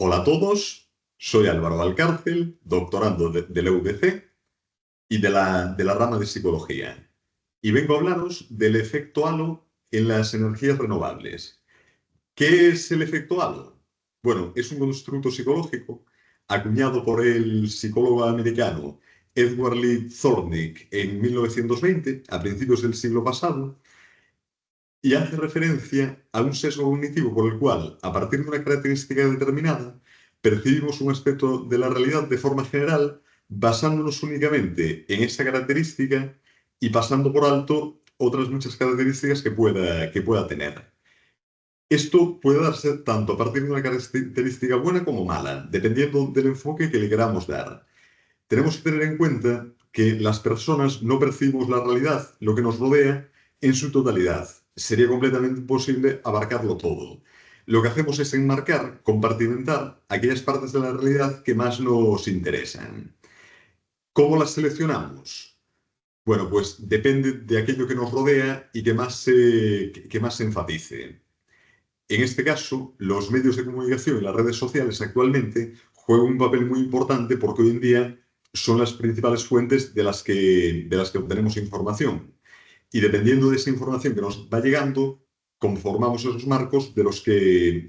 Hola a todos, soy Álvaro Valcárcel, doctorando de la UBC y de la rama de psicología. Y vengo a hablaros del efecto halo en las energías renovables. ¿Qué es el efecto halo? Bueno, es un constructo psicológico acuñado por el psicólogo americano Edward Lee Thorndike en 1920, a principios del siglo pasado, y hace referencia a un sesgo cognitivo por el cual, a partir de una característica determinada, percibimos un aspecto de la realidad de forma general, basándonos únicamente en esa característica y pasando por alto otras muchas características que pueda tener. Esto puede darse tanto a partir de una característica buena como mala, dependiendo del enfoque que le queramos dar. Tenemos que tener en cuenta que las personas no percibimos la realidad, lo que nos rodea, en su totalidad. Sería completamente imposible abarcarlo todo. Lo que hacemos es enmarcar, compartimentar aquellas partes de la realidad que más nos interesan. ¿Cómo las seleccionamos? Bueno, pues depende de aquello que nos rodea y que más se enfatice. En este caso, los medios de comunicación y las redes sociales actualmente juegan un papel muy importante porque hoy en día son las principales fuentes de las que obtenemos información. Y dependiendo de esa información que nos va llegando, conformamos esos marcos de los que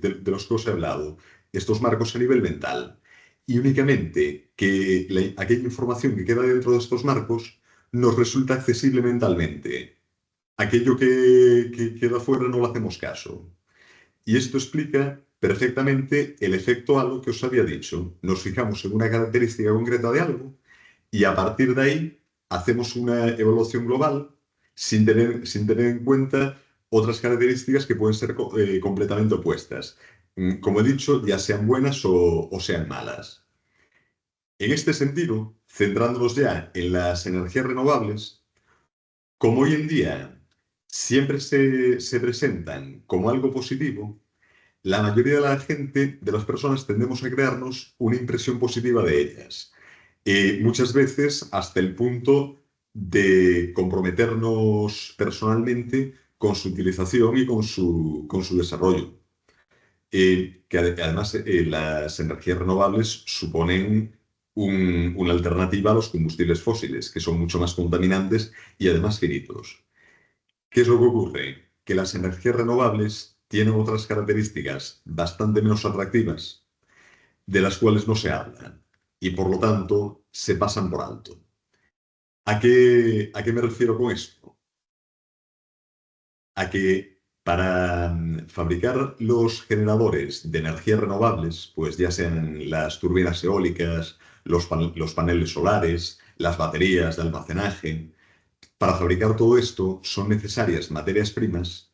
os he hablado, estos marcos a nivel mental. Y únicamente que aquella información que queda dentro de estos marcos nos resulta accesible mentalmente. Aquello que queda fuera no le hacemos caso. Y esto explica perfectamente el efecto halo que os había dicho. Nos fijamos en una característica concreta de algo y a partir de ahí hacemos una evaluación global sin tener en cuenta otras características que pueden ser completamente opuestas. Como he dicho, ya sean buenas o sean malas. En este sentido, centrándonos ya en las energías renovables, como hoy en día siempre se presentan como algo positivo, la mayoría de la gente, de las personas, tendemos a crearnos una impresión positiva de ellas. Muchas veces hasta el punto de comprometernos personalmente con su utilización y con su desarrollo. Además, las energías renovables suponen una alternativa a los combustibles fósiles, que son mucho más contaminantes y además finitos. ¿Qué es lo que ocurre? Que las energías renovables tienen otras características bastante menos atractivas, de las cuales no se hablan, y por lo tanto se pasan por alto. ¿A qué me refiero con esto? A que para fabricar los generadores de energías renovables, pues ya sean las turbinas eólicas, los paneles solares, las baterías de almacenaje, para fabricar todo esto son necesarias materias primas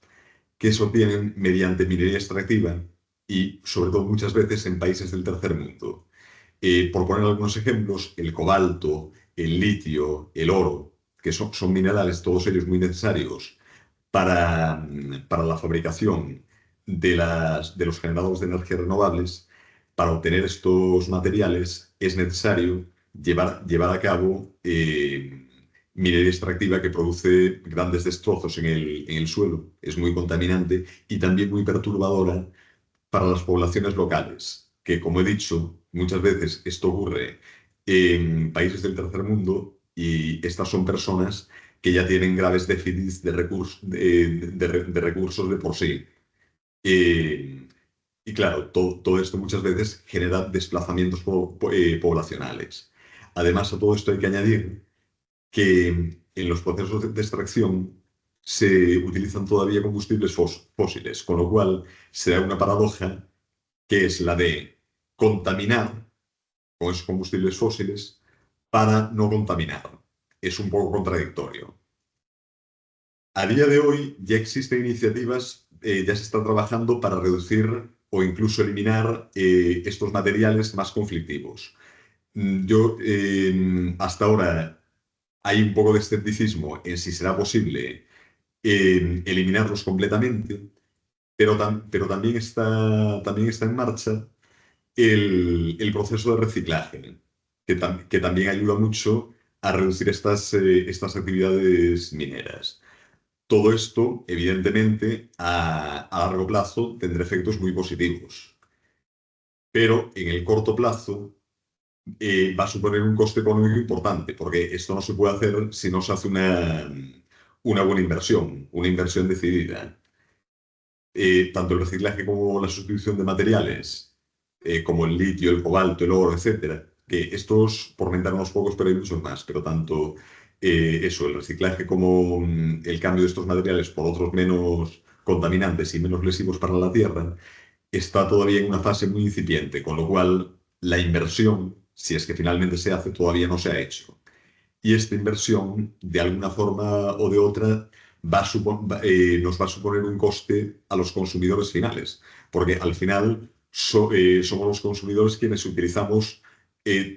que se obtienen mediante minería extractiva y, sobre todo, muchas veces en países del tercer mundo. Por poner algunos ejemplos, el cobalto, el litio, el oro, que son minerales, todos ellos muy necesarios para la fabricación de los generadores de energías renovables. Para obtener estos materiales es necesario llevar a cabo minería extractiva que produce grandes destrozos en el suelo. Es muy contaminante y también muy perturbadora para las poblaciones locales, que, como he dicho, muchas veces esto ocurre en países del tercer mundo y estas son personas que ya tienen graves déficits de recursos de por sí. Eh, y claro, todo esto muchas veces genera desplazamientos poblacionales. Además, a todo esto hay que añadir que en los procesos de extracción se utilizan todavía combustibles fósiles, con lo cual se da una paradoja que es la de contaminar con esos combustibles fósiles para no contaminar. Es un poco contradictorio. A día de hoy ya existen iniciativas, ya se está trabajando para reducir o incluso eliminar estos materiales más conflictivos. Hasta ahora hay un poco de escepticismo en si será posible eliminarlos completamente, pero también está en marcha el proceso de reciclaje, que también ayuda mucho a reducir estas actividades mineras. Todo esto, evidentemente, a largo plazo tendrá efectos muy positivos. pero en el corto plazo va a suponer un coste económico importante, porque esto no se puede hacer si no se hace una buena inversión, una inversión decidida. Tanto el reciclaje como la sustitución de materiales, como el litio, el cobalto, el oro, etcétera, que estos, por mentar unos pocos, pero hay muchos más, pero tanto eso, el reciclaje como el cambio de estos materiales por otros menos contaminantes y menos lesivos para la tierra, está todavía en una fase muy incipiente, con lo cual la inversión, si es que finalmente se hace, todavía no se ha hecho. Y esta inversión, de alguna forma o de otra, nos va a suponer un coste a los consumidores finales, porque al final somos los consumidores quienes utilizamos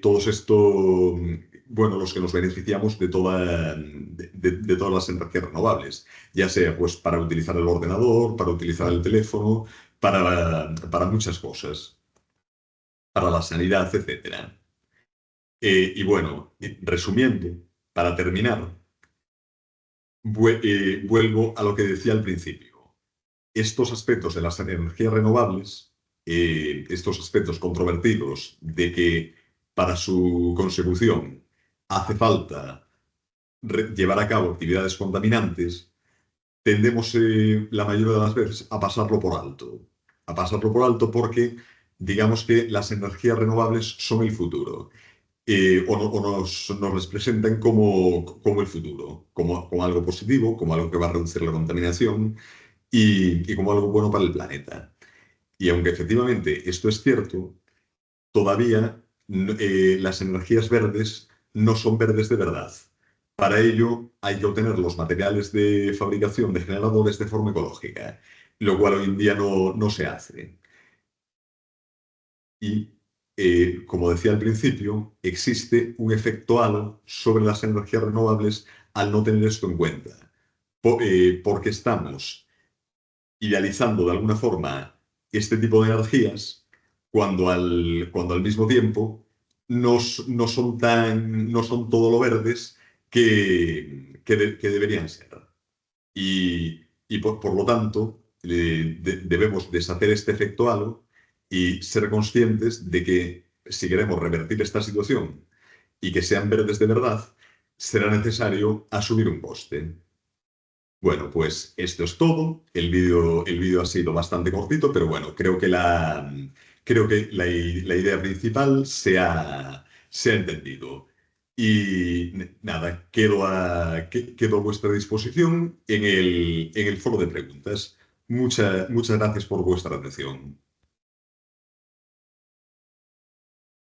todos estos, bueno, los que nos beneficiamos de todas las energías renovables, ya sea pues para utilizar el ordenador, para utilizar el teléfono, para muchas cosas, para la sanidad, etcétera. Y bueno, resumiendo, para terminar, vuelvo a lo que decía al principio. Estos aspectos de las energías renovables, estos aspectos controvertidos de que para su consecución hace falta llevar a cabo actividades contaminantes, tendemos la mayoría de las veces a pasarlo por alto. A pasarlo por alto porque digamos que las energías renovables son el futuro. Nos les presentan como el futuro, como algo positivo, como algo que va a reducir la contaminación y como algo bueno para el planeta. Y aunque efectivamente esto es cierto, todavía las energías verdes no son verdes de verdad. Para ello hay que obtener los materiales de fabricación de generadores de forma ecológica, lo cual hoy en día no se hace. Y, como decía al principio, existe un efecto halo sobre las energías renovables al no tener esto en cuenta, porque estamos idealizando de alguna forma este tipo de energías cuando al mismo tiempo no son todo lo verdes que deberían ser. Y por lo tanto, debemos deshacer este efecto halo y ser conscientes de que si queremos revertir esta situación y que sean verdes de verdad, será necesario asumir un coste. Bueno, pues esto es todo. El vídeo ha sido bastante cortito, pero bueno, creo que la idea principal se ha entendido. Y nada, quedo a vuestra disposición en el foro de preguntas. Muchas gracias por vuestra atención.